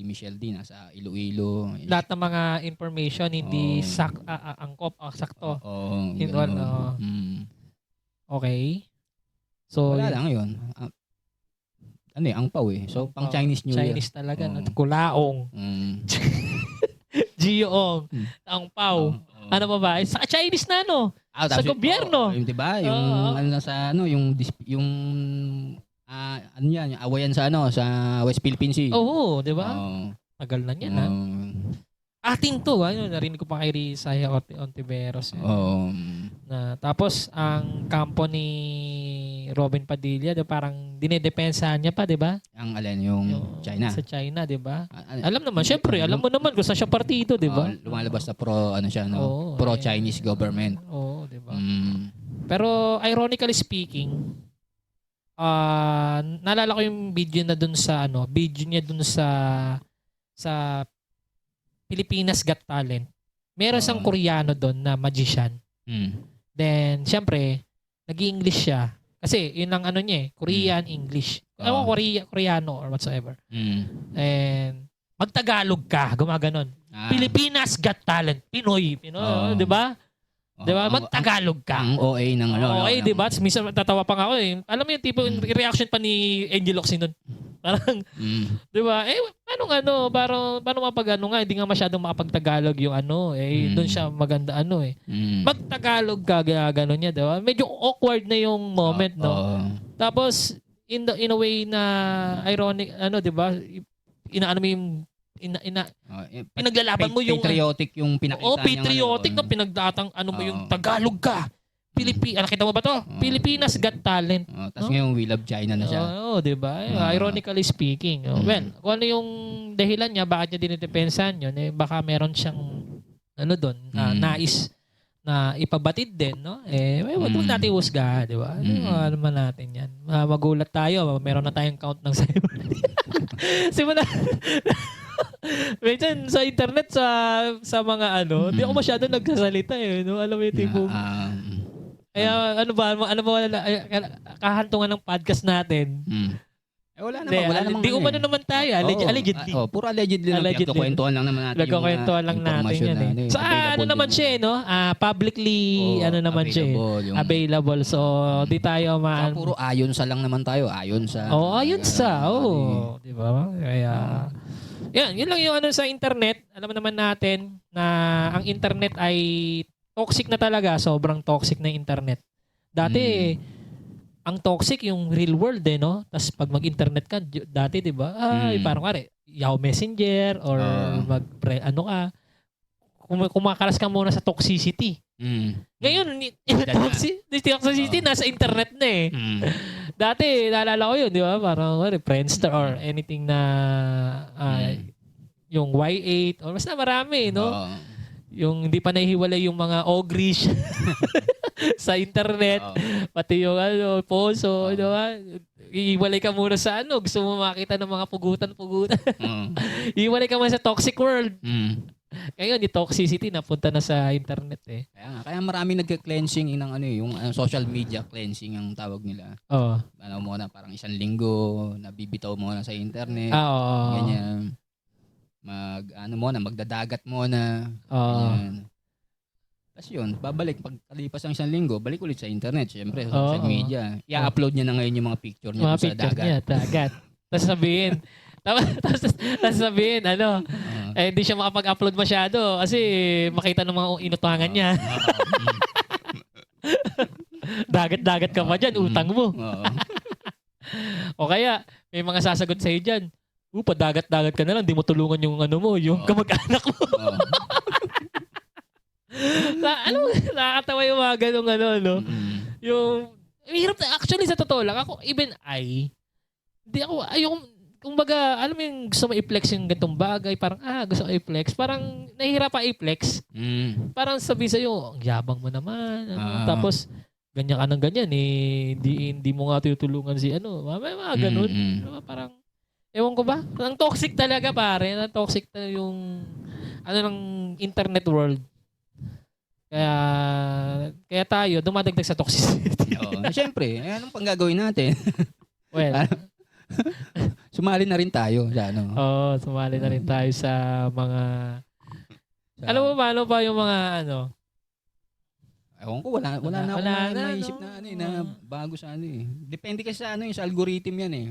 Michelle D nasa Iloilo. Lahat ng mga information hindi Oo. angkop, sakto. Oo. In ganun. one, Okay. So, Wala lang yun. Ang pau eh. So, pang Chinese New Year. Chinese talaga. Oo. Kulaong. Gioong. Mm. Ang pau. Ano pa ba? Sa Chinese na sa gobyerno. Yung 'di ba? Yung yung yung awayan sa West Philippine Sea. Oo, di ba? Oo. Tagal na yan, ha? Atin to, narinig ko pa kay Rizaya Ontiveros. Oo. Tapos, ang kampo ni Robin Padilla, parang dinedepensahan niya pa, di ba? Ang yung China. Sa China, di ba? Alam naman, syempre, alam mo naman kung saan siya partido, di ba? Lumalabas na Oo, pro-Chinese government. Oo, di ba? Mm. Pero, ironically speaking, naalala ko yung video niya dun sa Pilipinas Got Talent. Meron siyang Koreano doon na magician. Then, syempre, nag-English siya. Kasi, yun ang niya Korean, English. Koreano or whatsoever. And, mag-Tagalog ka, gumaganon. Pilipinas Got Talent. Pinoy, di ba? Di ba? Mag-Tagalog ka. Ang OA ng Okay, di ba? Minsan tatawa pa nga ako eh. Alam mo yung tipo, reaction pa ni Angel Locsin nun. Parang, di ba? Paano nga, hindi nga masyadong makapag-Tagalog yung doon siya maganda Mag-Tagalog ka, gano'n niya, di ba? Medyo awkward na yung moment, no? Tapos, in a way na ironic, di ba? Inaano mo yung pinaglalaban mo yung patriotic yung pinakita niya. Patriotic na pinagdatang mo yung Tagalog ka. Nakita mo ba to? Pilipinas Got Talent. Tapos ngayon We Love China na siya. Oo, di ba? Ironically speaking. Well, kung ano yung dahilan niya, bakit niya dinidepensahan yun, baka meron siyang doon, nais na ipabatid din, no? Wag natin husga, di ba? Ano man natin yan. Magulat tayo, meron na tayong count ng sayo. Simula minsan sa internet sa mga hindi ako masyado nagsasalita no? Alam mo yung tipo. Kaya ano ba kahantungan ng podcast natin? Wala naman. Di umano naman tayo. Allegedly. Puro allegedly. Nagkakwentuhan lang naman natin. Nagkakwentuhan lang natin yan eh. So naman siya no? Publicly naman siya available. So di tayo puro ayon sa lang naman tayo. Ayon sa. Ayon sa. Di ba? Kaya yun lang yung sa internet. Alam naman natin na ang internet ay toxic na talaga. Sobrang toxic na internet. Dati, ang toxic yung real world no? Tapos pag mag-internet ka, dati, di ba? Parang Yahoo Messenger or kumakalas ka muna sa toxicity. Ngayon, toxicity nasa internet na eh. Dati, naalala ko yun, di ba? Parang Friendster or anything na yung Y8 or basta marami, no? Yung hindi pa nahihiwalay yung mga ogrish sa internet. Pati yung poso, di ba? Iiwalay ka muna sa gusto mo makita ng mga pugutan-pugutan. Iiwalay ka muna sa toxic world. Ngayon, yung toxicity napunta na sa internet eh. Kaya marami nagka-cleansing yung social media cleansing ang tawag nila. Muna parang 1 linggo nabibitaw mo na sa internet. Ganyan. Magdadagat muna. Tapos yun, babalik pagkalipas ng 1 linggo, balik ulit sa internet, syempre sa social media. I-upload niya na ngayon yung mga picture niya sa dagat. Tapos sabihin, hindi siya makapag-upload masyado kasi makita ng mga inutangan niya. Dagat-dagat ka pa dyan, utang mo. O kaya, may mga sasagot sa'yo dyan, padagat-dagat ka na lang, di mo tulungan yung yung kamag-anak mo. Nakakatawa yung mga ganong no? Yung, hirap na, actually sa totoo lang, ako, even kumbaga, alam mo yung gusto mo i-flex yung gantong bagay, parang, gusto ko i-flex. Parang, nahihirap pa i-flex. Parang sabi sa'yo, ang yabang mo naman. Tapos, ganyan ka ng ganyan, hindi mo nga tutulungan si mga ganun. Parang, ewan ko ba? Ang toxic talaga, pare. Ang toxic na yung, ng internet world. Kaya tayo, dumadagdag sa toxicity. Siyempre, anong pang gagawin natin? Well, sumali na rin tayo sa sumali na rin tayo sa mga alam mo ba, pa yung mga ewan ko, wala na akong naisip na bago sa Depende kasi sa sa algorithm yan eh.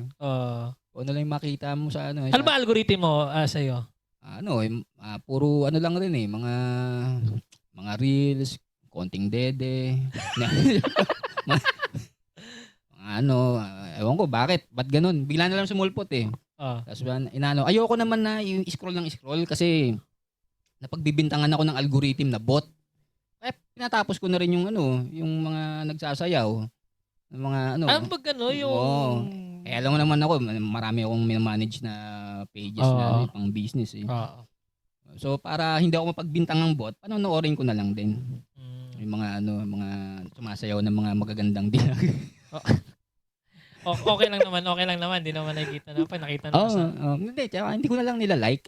Kung ano lang makita mo sa Ano ba algorithm mo sa'yo? Puro lang rin eh, mga reels, konting dede. Ewan ko, bakit? Ba't ganun? Bigla na lang sumulpot eh. Tapos ayoko naman na yung scroll kasi napagbibintangan ako ng algorithm na bot. Pinatapos ko na rin yung mga nagsasayaw. Yung mga pag yung... alam mo naman ako, marami akong manage na pages na pang business eh. So para hindi ako mapagbintang ng bot, panonoorin ko na lang din. Yung mga mga sumasayaw ng mga magagandang dilag. Okay lang naman, hindi naman nakikita na pa, nakita na hindi ko na lang nila-like.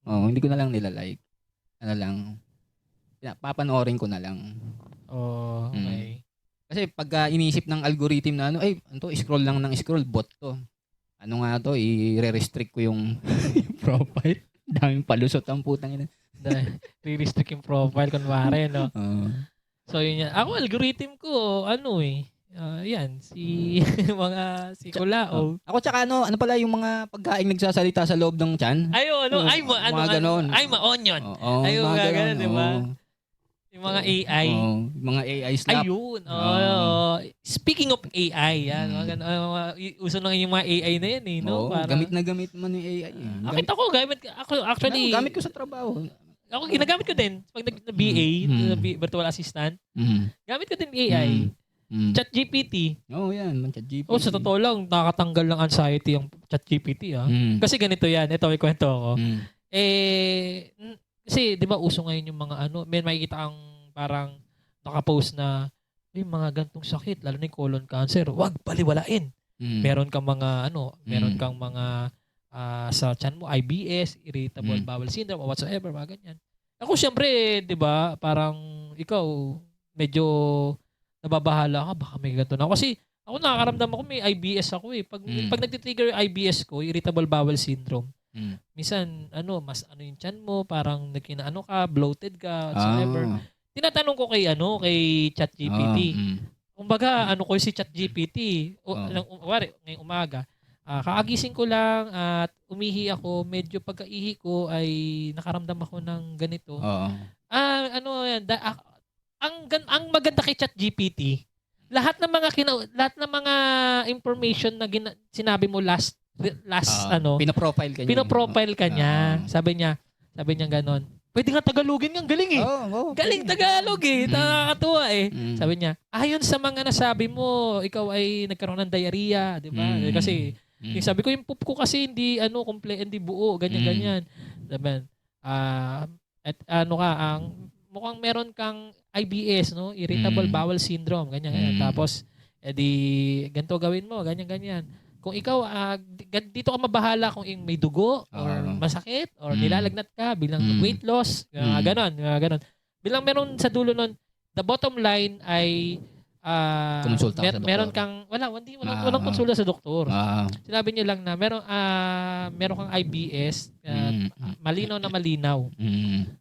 Hindi ko na lang nila-like. Papanoorin ko na lang. Okay. Kasi pagka iniisip ng algorithm na scroll lang ng scroll, bot to. I-restrict ko yung profile. Daming palusot ang putang ina. I-restrict yung profile kunwari, no? So yun yan. Ako, algorithm ko, yan, si Kulao. Ako tsaka pala yung mga pagkain nagsasalita sa loob ng tiyan? Mga ganon. Onion. Mga ganon, di ba? Yung mga AI. Mga AI slap. Ayun. Speaking of AI, yan. Uso na yung mga AI na yan eh. No? Gamit na gamit man yung AI. Nakita ko, actually. Gamit ko sa trabaho. Ako, ginagamit ko din. Pag nag-BA, virtual assistant, gamit ko din AI. ChatGPT. Yan. ChatGPT. Sa totoo lang, nakakatanggal ng anxiety yung ChatGPT. Kasi ganito yan. Ito, may kwento ako. Kasi, di ba, uso ngayon yung mga may makikita ang parang nakapost na yung mga gantong sakit, lalo na yung colon cancer, wag baliwalain. Meron kang mga, meron kang mga sa tiyan mo, IBS, irritable bowel syndrome, or whatsoever, mga ganyan. Ako, syempre, di ba, parang ikaw, medyo nababahala ka, baka may ganito na. Kasi, ako nakakaramdam ako, may IBS ako eh. Pag nagtitrigger yung IBS ko, irritable bowel syndrome, minsan, mas yung tiyan mo, parang ka, bloated ka, whatsoever. Tinatanong ko kay ChatGPT. Kumbaga, ko si ChatGPT, ngayong umaga, kaagising ko lang at umihi ako, medyo pagkaihi ko ay nakaramdam ako ng ganito. Ang maganda kay ChatGPT, lahat ng mga information na sinabi mo last pinoprofile ka niya. Pinoprofile ka niya. Sabi niya ganon. pwede nga Tagalogin nga, galing eh. Galing Tagalog eh. Nakakatuwa eh. Sabi niya, ayon sa mga nasabi mo, ikaw ay nagkaroon ng diarrhea, di ba? Kasi, yung sabi ko, yung poop ko kasi hindi, hindi buo, ganyan-ganyan. Sabi, at mukhang meron kang IBS, no? Irritable bowel syndrome, ganyan. Tapos, ganito gawin mo, ganyan-ganyan. Kung ikaw, dito ka mabahala kung may dugo or masakit or nilalagnat ka bilang weight loss, ganon. Bilang meron sa dulo nun, the bottom line ay kumonsulta ka sa doktor. meron kang, walang konsulta sa doktor. Sinabi niya lang na meron kang IBS, malinaw na malinaw.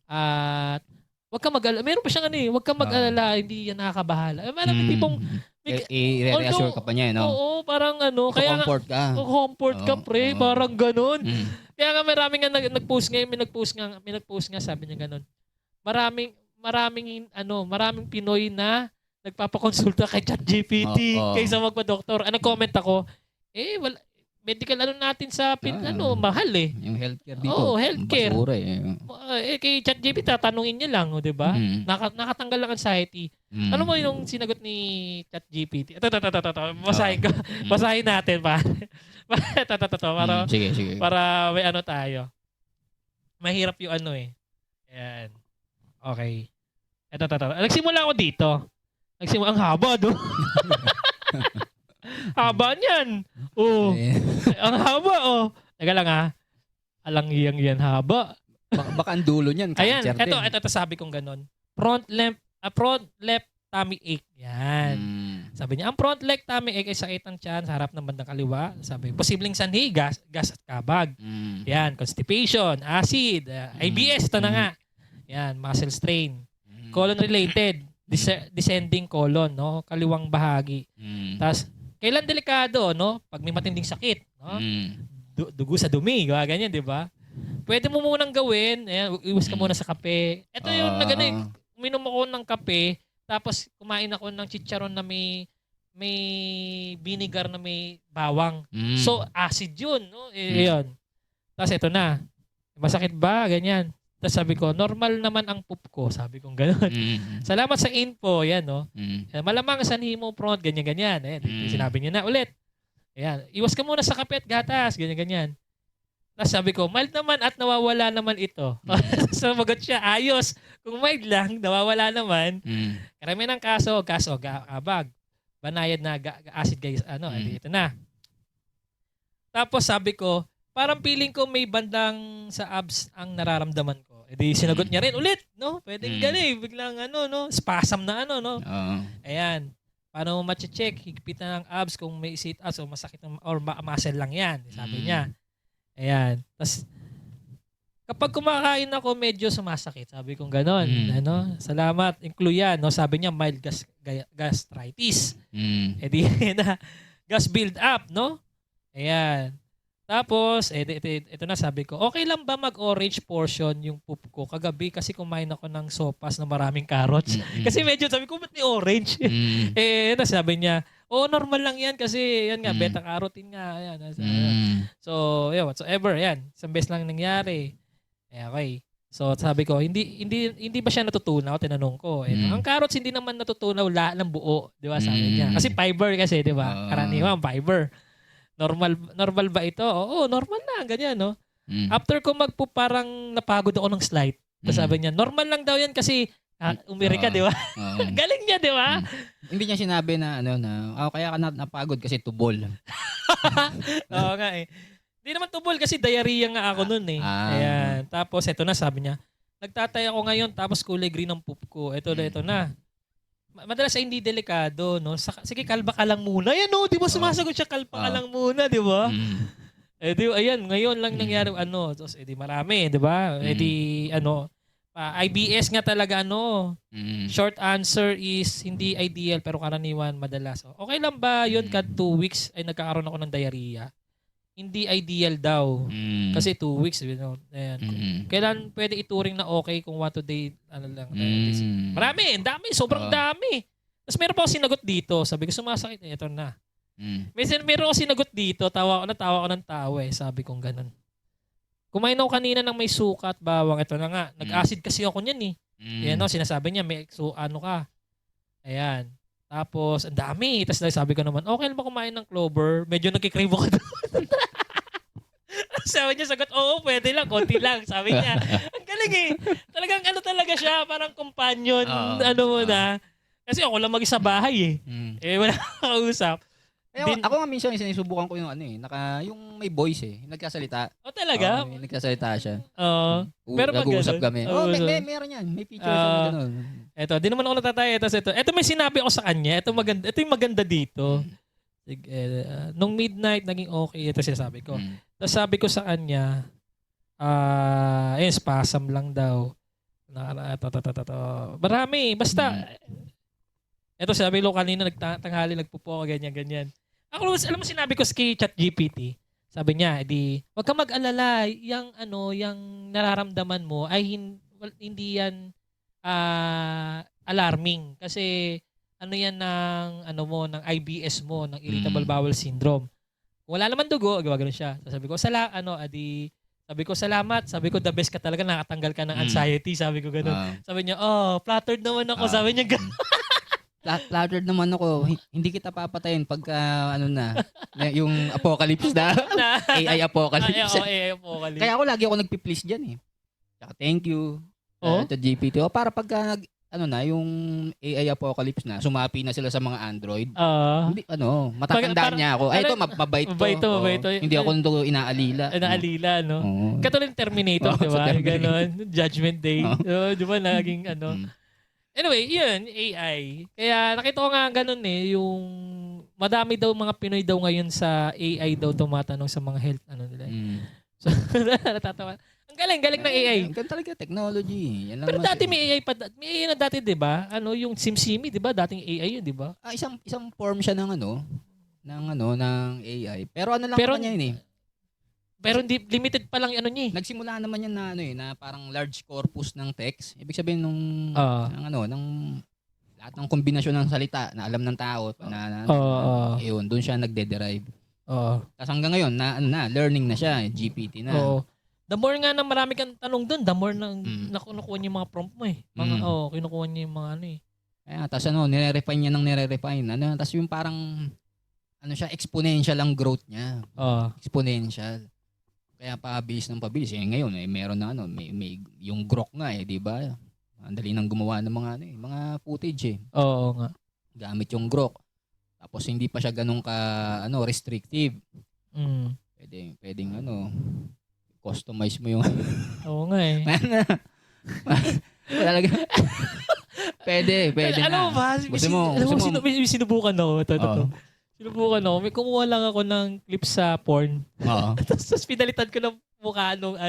At wag ka mag-alala. Meron pa siyang wag ka mag-alala, hindi yan nakakabahala. Marami tipong i-reassure ka pa niya, no? Oo, parang kaya comfort ka. Comfort ka, pre. Parang ganun. Kaya nga marami nga nag-post ngayon, may nag-post nga, sabi niya ganun. Maraming Pinoy na nagpapakonsulta kay ChatGPT kaysa magpa-doktor. Nag-comment ako, wala, medical natin sa mahal eh. Yung healthcare dito. Oo, healthcare. Basura Kay ChatGPT, tatanungin niya lang, di ba? Nakatanggal lang anxiety. Ano mo yung sinagot ni ChatGPT? Ito. Basahin ko. Basahin natin pa. Sige. Para may tayo. Mahirap yung Ayan. Okay. Ito. Nagsimula ako dito. Ang haba, do. Haba niyan. Ang haba, Teka lang, Alang yan haba. Baka ang dulo niyan. Ayan, ito sabi kong ganon. Front left tummy ache. Yan. Sabi niya, ang front left tummy ache ay sakit ng tiyan sa harap ng bandang kaliwa. Sabi, posibleng sanhi, gas at kabag. Yan, constipation, acid, IBS, ito na nga. Yan, muscle strain. Colon related, descending colon, no? Kaliwang bahagi. Tapos, kailan delikado, no? Pag may matinding sakit, no? Dugo sa dumi, ganyan, di ba? Pwede mo munang gawin, iwas ka muna sa kape. Ito yung uminom ako ng kape, tapos kumain ako ng chicharon na may vinegar na may bawang. So, acid yun, no? Yun. Tapos ito na. Masakit ba? Ganyan. Tapos sabi ko, normal naman ang poop ko. Sabi ko gano'n. Salamat sa info. Yan, no? Malamang sanhi mo front, ganyan-ganyan. Sinabi niya na ulit. Ayan. Iwas ka muna sa kape at gatas. Ganyan-ganyan. Tapos sabi ko, mild naman at nawawala naman ito. Sumagot siya, ayos. Kung mild lang, nawawala naman. Karami ng kaso, kabag. Banayad na acid guys. Ito na. Tapos sabi ko, parang feeling ko may bandang sa abs ang nararamdaman ko. Sinagot niya rin ulit, no? Pwedeng galing, biglang spasm na no? Ayan. Paano mo ma-check? Higpit na ng abs kung may sit-ups o masakit or muscle lang yan. Sabi niya. Ayan. Tapos, kapag kumakain ako, medyo sumasakit. Sabi kong ganon. Salamat. Include yan. No? Sabi niya, mild gastritis. Gas build up, no? Ayan. Tapos, ito na sabi ko, okay lang ba mag-orange portion yung poop ko? Kagabi kasi kumain ako ng sopas na maraming carrots. Kasi medyo sabi ko, ba't may orange? Sabi niya, normal lang yan kasi yan nga, beta-carotene nga. Ayan. So, whatsoever, yan. Isang beses lang nangyari. Okay. So, sabi ko, hindi ba siya natutunaw? Tinanong ko. Ang carrots hindi naman natutunaw ng buo. Di ba? Sabi niya. Kasi fiber kasi, di ba? Karaniwan, fiber. Normal ba ito? Oo, normal na. Ganyan, no? After ko parang napagod ako ng slight. Tapos sabi niya, normal lang daw yan kasi umiri ka, di ba? Galing niya, di ba? Hindi niya sinabi na, kaya ka napagod kasi tubol. Oo nga Hindi naman tubol kasi diarrhea nga ako nun Ayan. Tapos, ito na, sabi niya, nagtatay ako ngayon tapos kulay green ang poop ko. Ito na. Madalas ay hindi delikado, no? Sige, kalba ka lang muna. Ayan, no? Di ba sumasagot siya, kalba ka lang muna, di ba? Ayan, ngayon lang nangyari, Tapos, marami, di ba? IBS nga talaga, Short answer is, hindi ideal, pero karaniwan, madalas. Okay lang ba yun, 2 weeks ay nagkakaroon ako ng diarrhea? Hindi ideal daw. Kasi 2 weeks, ayan. Kailan pwede ituring na okay kung 1 day, lang. Marami, dami, sobrang dami. Tapos meron pa ako sinagot dito. Sabi ko, sumasakit. Ito na. Meron ako sinagot dito. Tawa ko ng tawa. Sabi kong ganun. Kumain ako kanina ng may suka at bawang. Ito na nga. Nag-acid kasi ako niyan eh. Yan o, sinasabi niya, may ano ka. Ayan. Tapos, ang dami. Tapos sabi ko naman, okay lang ba kumain ng clover? Medyo nagkikrave ako doon. Sabi niya, sagot, oo, pwede lang, konti lang. Sabi niya, ang galing eh. Talagang ano talaga siya, parang companion, mo na. Kasi ako lang mag-isa bahay eh. Wala akong kausap. Ako nga minsan sinusubukan ko yung yung may voice nagkasalita. Talaga? Nagkasalita siya. Pero nag-uusap kami. Meron yan. May feature siya ganun. Eto, di naman ako natataya. Ito may sinabi ako sa kanya. Ito yung maganda dito. Nung midnight, naging okay. Ito sinasabi ko. Tapos sabi ko sa kanya, spasm lang daw. Marami. Basta, ito sabi ko kanina, nagtanghali, nagpupo, ganyan. Ako, alam mo sinabi ko kay ChatGPT, sabi niya, wag ka mag-alala, yung nararamdaman mo ay hindi yan alarming. Kasi, yan ng IBS mo, ng irritable bowel syndrome. Kung wala naman dugo, gawagano siya. Sabi ko, salamat. Sabi ko, the best ka talaga, nakatanggal ka ng anxiety. Sabi ko gano'n. Sabi niya, flattered naman ako. Sabi niya gano'n. Flattered naman ako. Hindi kita papatayin pagka yung apocalypse na. AI apocalypse. AI apocalypse. Kaya ako lagi ako nagpi-please diyan eh. Tsaka thank you. Sa GPT. Para pagka yung AI apocalypse na, sumapi na sila sa mga Android. Hindi, matatandaan niya ako. Ay, ito, mabait to. Hindi ako nito inaalila. Inaalila, no? Katulad ng Terminator, di ba? Ganon. Judgment Day. Di ba, naging Anyway, yun, AI. Kaya nakita ko nga ganun yung madami daw mga Pinoy daw ngayon sa AI daw tumatanong sa mga health nila. So, natatawa. Ang galing ng AI. Ganun talaga technology. Yan lang. Pero dati may AI na dati, 'di ba? Yung SimSimi, 'di ba? Dating AI 'yun, 'di ba? Isang form siya ng AI. Pero lang kanya yun eh. Pero hindi limited pa lang yung niya. Nagsimula naman yan na parang large corpus ng text. Ibig sabihin ng lahat ng kombinasyon ng salita na alam ng tao yun, doon siya nagde-derive. Tapos hanggang ngayon learning na siya, GPT na. The more nga na marami kang tanong doon, the more na nakukuha niya yung mga prompt mo eh. Kinukuha niya yung mga Kaya tapos nire-refine niya ng nire-refine. Tapos yung parang siya, exponential ang growth niya. Exponential. Kaya pabilis ng pabilis. Ngayon, meron na may yung Grok nga di ba? Ang dali nang gumawa ng mga footage Oo nga. Gamit yung Grok. Tapos hindi pa siya ganun ka restrictive. Pwedeng customize mo yung Oo nga eh. Talaga. Pwede na. Alam mo ba? Sinubukan ako. Ito. Sinubukan ako. May kumuha lang ako ng clip sa porn. Tapos pinalitan ko ng mukha nung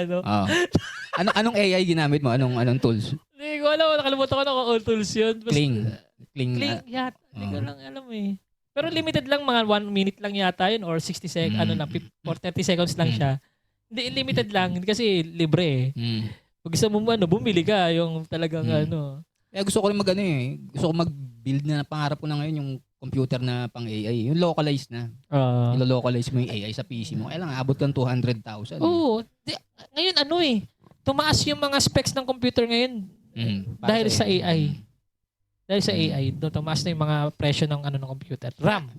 Anong AI ginamit mo? Anong tools? Hindi ko alam. Nakalimutan ko na kung all tools yun. Kling yata. Hindi ko lang alam eh. Pero limited lang, mga 1 minute lang yata yun or 60 seconds, or 30 seconds lang siya. Hindi, limited lang kasi libre eh. Pag gusto mo bumili ka yung talagang Kaya gusto ko rin gusto ko mag-build na pangarap ko na ngayon yung computer na pang AI. Yung localized na. Ilo-localize mo yung AI sa PC mo. Kaya lang, abot kang 200,000. Oo. Ngayon tumaas yung mga specs ng computer ngayon dahil sa AI. Dahil sa AI, tumaas na yung mga presyo ng ng computer. RAM.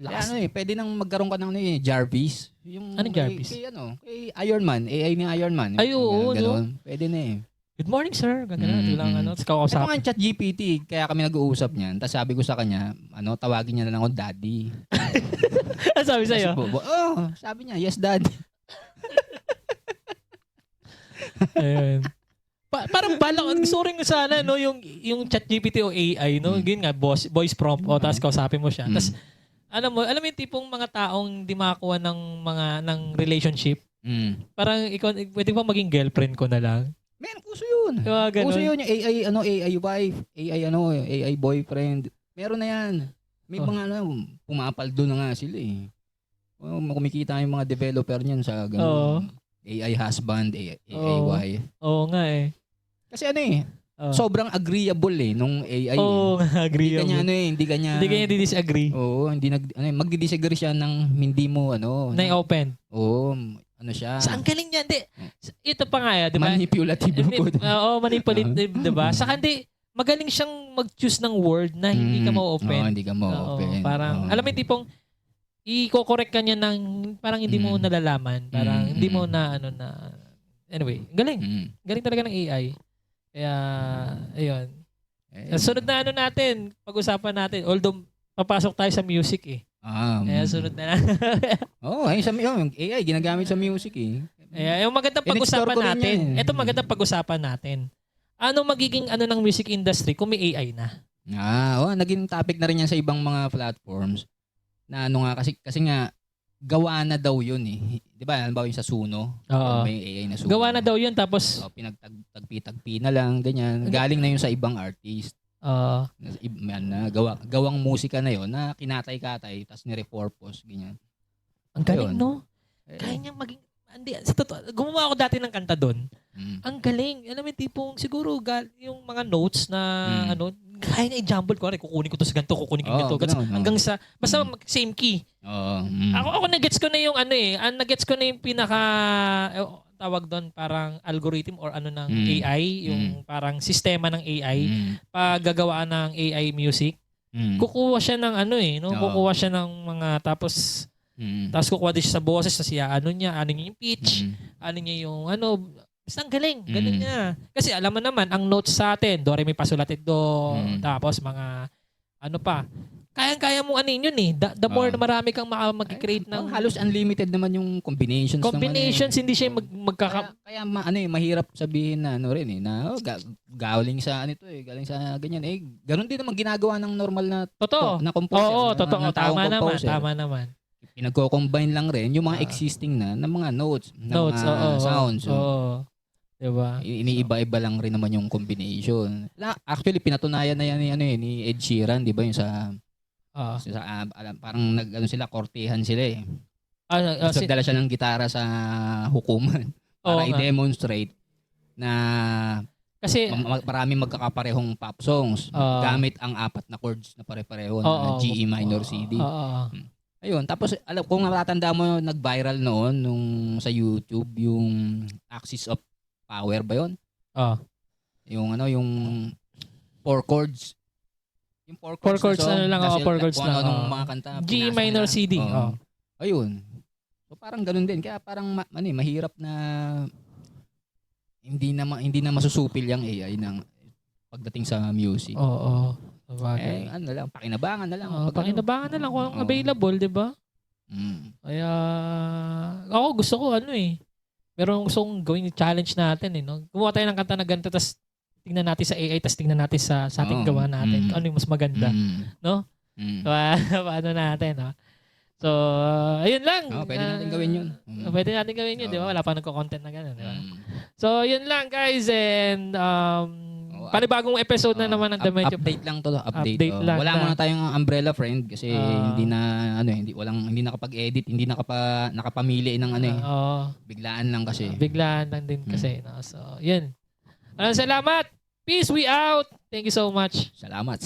Kaya pwede nang magkaroon ka ng Jarvis. Anong Jarvis? Kay Iron Man. AI ni Iron Man. Ay, oo. Pwede na Good morning, sir. Gano'n lang Ito nga ChatGPT, kaya kami nag-uusap niyan. Tapos sabi ko sa kanya, tawagin niya na lang ako daddy. Ano sabi sa'yo? Sabi niya, yes, dad. Ayun. Parang balak, gusto rin sana yung ChatGPT o AI, Ganyan nga, voice prompt, tapos kausapin mo siya. Tapos, alam mo yung tipong mga taong di makakuha ng relationship. Parang ikaw, pwede ba maging girlfriend ko na lang? Uso yun. Uso yun yung AI wife, AI boyfriend. Meron na yan. May mga pumapaldo na nga sila eh. Kumikita yung mga developer niyan sa ganun. AI husband, AI wife. Oo nga eh. Kasi sobrang agreeable nung AI. Agreeable. Hindi kanya disagree. Oo, hindi magdi-disagree siya ng hindi mo Na-open. Oo. ano siya. Ang galing niya. Hindi. Ito pa nga, di ba? Manipulative yung code. Oo, manipulative, di ba? Saka hindi, magaling siyang mag-choose ng word na hindi ka ma-open. Oo, hindi ka ma-open. Parang, alam mo yung tipong, i-correct ka niya ng parang hindi mo nalalaman. Parang hindi mo na, anyway, galing. Galing talaga ng AI. Kaya, ayun. Sunod na natin, pag-usapan natin. Although, papasok tayo sa music eh. Kaya sunod na yung AI, ginagamit sa music eh. Yung magandang pag-usapan natin. Ito magandang pag-usapan natin. Ano magiging ng music industry kung may AI na? Naging topic na rin yan sa ibang mga platforms. Na kasi nga gawa na daw yun eh. 'Di ba? Halimbawa yung sa Suno, may AI na Suno. Gawa na daw yun tapos pinagtagpi-tagpi na lang ganyan. Galing na yun sa ibang artist. Gawang musika na yun na kinatay-katay tapos ni-repurpose ganyan. Ang galing, no? Kaya niyang maging sa totoo, gumawa ako dati ng kanta doon. Ang galing. Alam mo, tipong siguro yung mga notes na kaya niya i-jumble ko. Kukunin ko to sa ganito, kukunin ko ganito. Hanggang sa, basta same key. Ako nag-gets ko na yung nag-gets ko na yung pinaka, tawag doon, parang algorithm or ng AI, yung parang sistema ng AI, paggagawaan ng AI music. Kukuha siya ng kukuha siya ng mga, tapos kukuha din siya sa boses, tapos ano niya yung pitch, niya yung basta ang galing niya. Kasi alam mo naman, ang notes sa atin, do, re, mi, fa, sol, la, ti, do, tapos mga, kayang-kaya mo yun eh. The more na marami kang mag-create ng... halos unlimited naman yung combinations. Combinations, hindi siya Kaya mahirap sabihin na galing sa galing sa ganyan. Ganun din naman ginagawa ng normal na totoo. Na composer. Oo, totoo. Tama naman. Pinagko-combine lang rin yung mga existing na mga notes, mga sounds. Diba? Iniiba-iba lang rin naman yung combination. Actually, pinatunayan na yan ni Ed Sheeran, di ba? Yung parang sila, kortehan sila eh. Nagdala siya ng gitara sa hukuman para i-demonstrate na kasi maraming magkakaparehong pop songs gamit ang 4 na chords na pare-pareho na G, E minor, C, D. Ayun, tapos kung natatanda mo, nag-viral noon nung sa YouTube yung Axis of Power ba yun? Yung yung 4 chords. Yung 4 chords na lang, 4 chords lang. Anong mga kanta. G minor C D. Ayun. So parang ganoon din. Kaya parang mahirap na hindi na masusupil yung AI ng pagdating sa music. Bagay. Pakinabangan na lang. Pakinabangan na lang kung available, 'di ba? Kaya ako gusto ko pero gusto kong gawin yung challenge natin Gumawa tayo ng kanta na ganito, tapos tingnan natin sa AI, tapos tingnan natin sa ating gawa natin. Ano yung mas maganda. No? Paano natin, no? So, ayun lang. Pwede natin gawin yun. Pwede natin gawin yun, di ba? Wala pa nagko-content na gano'n, di ba? So, yun lang, guys. And, panibagong episode na naman ng The Medyo. Update lang to. Update lang. Wala muna tayong umbrella friend kasi hindi nakapag-edit, hindi nakapamili ng biglaan lang kasi. Biglaan lang din kasi. No? So, yun. Salamat. Peace, we out. Thank you so much. Salamat.